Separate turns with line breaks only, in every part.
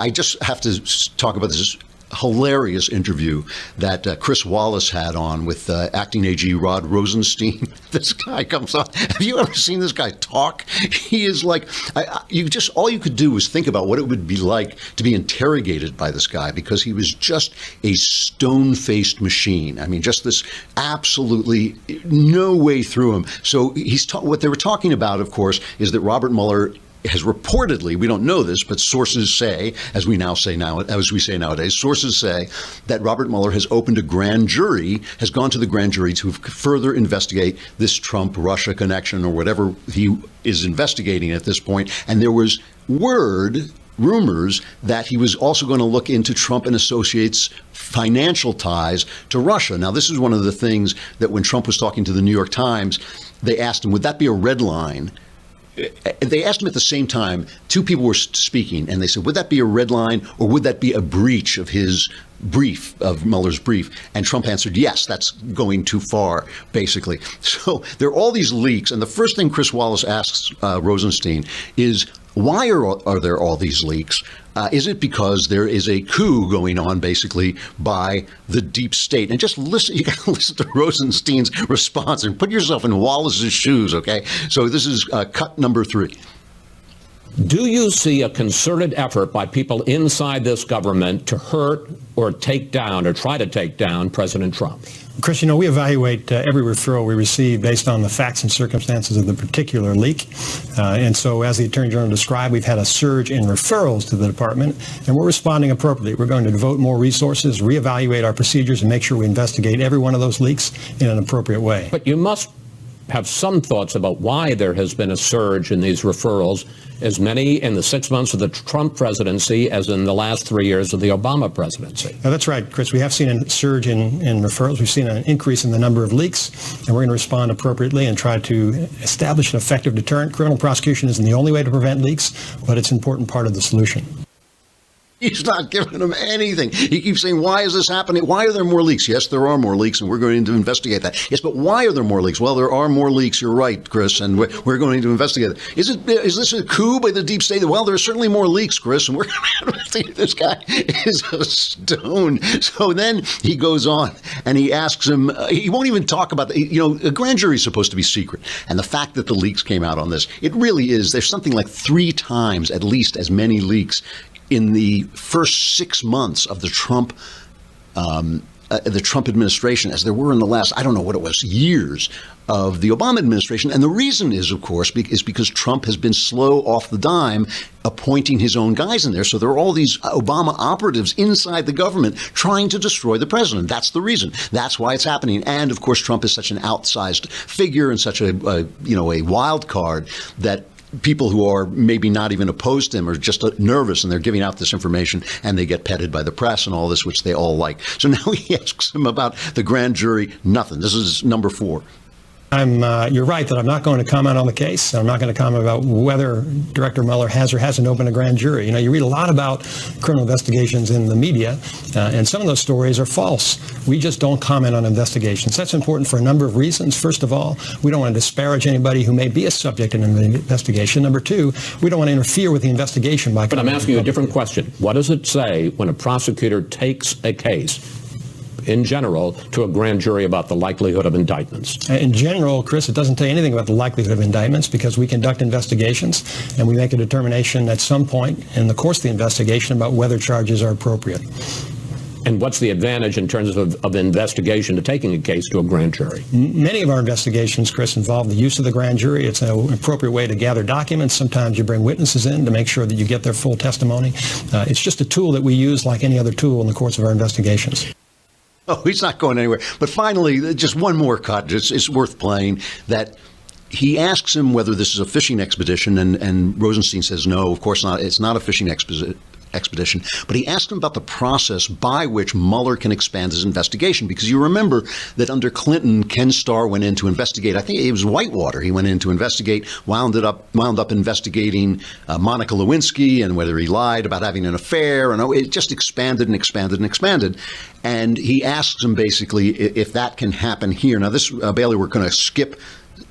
I just have to talk about this hilarious interview that Chris Wallace had on with acting AG Rod Rosenstein. This guy comes on. Have you ever seen this guy talk? He is like, all you could do was think about what it would be like to be interrogated by this guy, because he was just a stone-faced machine. I mean, just this absolutely no way through him. So what they were talking about, of course, is that Robert Mueller has reportedly, we don't know this, but sources say, as we say nowadays, sources say that Robert Mueller has opened a grand jury, has gone to the grand jury to further investigate this Trump-Russia connection or whatever he is investigating at this point. And there was rumors that he was also going to look into Trump and Associates' financial ties to Russia. Now, this is one of the things that when Trump was talking to the New York Times, they asked him, would that be a red line? They asked him at the same time, two people were speaking, and they said, would that be a red line or would that be a breach of his brief, of Mueller's brief? And Trump answered, yes, that's going too far, basically. So there are all these leaks. And the first thing Chris Wallace asks Rosenstein is, why are there all these leaks? Is it because there is a coup going on, basically, by the deep state? And just listen, you got to listen to Rosenstein's response and put yourself in Wallace's shoes, okay? So this is cut number 3.
Do you see a concerted effort by people inside this government to hurt or take down or try to take down President Trump?
Chris, we evaluate every referral we receive based on the facts and circumstances of the particular leak. And so, as the Attorney General described, we've had a surge in referrals to the department, and we're responding appropriately. We're going to devote more resources, reevaluate our procedures, and make sure we investigate every one of those leaks in an appropriate way.
But you must have some thoughts about why there has been a surge in these referrals, as many in the 6 months of the Trump presidency as in the last 3 years of the Obama presidency.
That's right, Chris. We have seen a surge in referrals. We've seen an increase in the number of leaks, and we're going to respond appropriately and try to establish an effective deterrent. Criminal prosecution isn't the only way to prevent leaks, but it's an important part of the solution.
He's not giving them anything. He keeps saying, why is this happening? Why are there more leaks? Yes, there are more leaks, and we're going to investigate that. Yes, but why are there more leaks? Well, there are more leaks. You're right, Chris, and we're going to investigate it. Is this a coup by the deep state? Well, there are certainly more leaks, Chris, and we're going to investigate. This guy is a stone. So then he goes on, and he asks him, he won't even talk about, a grand jury is supposed to be secret. And the fact that the leaks came out on this, it really is, there's something like 3 times at least as many leaks in the first 6 months of the Trump administration as there were in the last, I don't know what it was, years of the Obama administration. And the reason is, of course, is because Trump has been slow off the dime appointing his own guys in there. So there are all these Obama operatives inside the government trying to destroy the president. That's the reason. That's why it's happening. And of course, Trump is such an outsized figure and such a wild card that people who are maybe not even opposed to him are just nervous, and they're giving out this information, and they get petted by the press and all this, which they all like. So now he asks him about the grand jury. Nothing. This is number 4.
You're right that I'm not going to comment on the case. I'm not going to comment about whether Director Mueller has or hasn't opened a grand jury. You read a lot about criminal investigations in the media, and some of those stories are false. We just don't comment on investigations. That's important for a number of reasons. First of all, we don't want to disparage anybody who may be a subject in an investigation. Number 2, we don't want to interfere with the investigation by.
But I'm asking you a different question. What does it say when a prosecutor takes a case, in general, to a grand jury about the likelihood of indictments?
In general, Chris, it doesn't tell you anything about the likelihood of indictments, because we conduct investigations and we make a determination at some point in the course of the investigation about whether charges are appropriate.
And what's the advantage in terms of investigation to taking a case to a grand jury?
Many of our investigations, Chris, involve the use of the grand jury. It's an appropriate way to gather documents. Sometimes you bring witnesses in to make sure that you get their full testimony. It's just a tool that we use like any other tool in the course of our investigations.
Oh, he's not going anywhere. But finally, just one more cut. It's worth playing. That he asks him whether this is a fishing expedition, and Rosenstein says, no, of course not. It's not a fishing expedition. But he asked him about the process by which Mueller can expand his investigation, because you remember that under Clinton, Ken Starr went in to investigate. I think it was Whitewater. He went in to investigate, wound up investigating Monica Lewinsky and whether he lied about having an affair, and it just expanded and expanded and expanded. And he asks him basically if that can happen here. Now, this Bailey, we're going to skip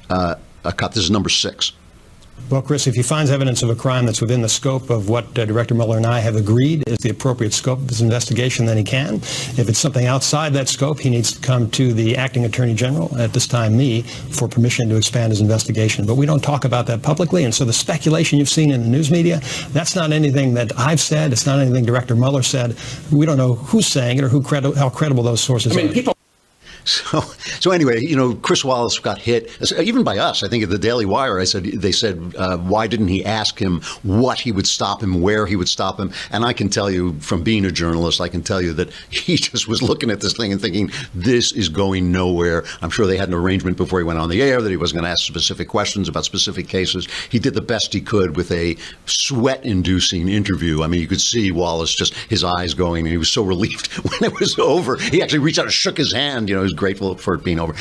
a cut. This is number 6.
Well, Chris, if he finds evidence of a crime that's within the scope of what Director Mueller and I have agreed is the appropriate scope of his investigation, then he can. If it's something outside that scope, he needs to come to the acting attorney general, at this time me, for permission to expand his investigation. But we don't talk about that publicly, and so the speculation you've seen in the news media, that's not anything that I've said. It's not anything Director Mueller said. We don't know who's saying it or how credible those sources are.
So anyway, Chris Wallace got hit, even by us. I think at the Daily Wire, they said, why didn't he ask him what he would stop him, where he would stop him? And I can tell you, from being a journalist, I can tell you that he just was looking at this thing and thinking, this is going nowhere. I'm sure they had an arrangement before he went on the air that he wasn't going to ask specific questions about specific cases. He did the best he could with a sweat-inducing interview. I mean, you could see Wallace, just his eyes going, and he was so relieved when it was over. He actually reached out and shook his hand. He was grateful for it being over.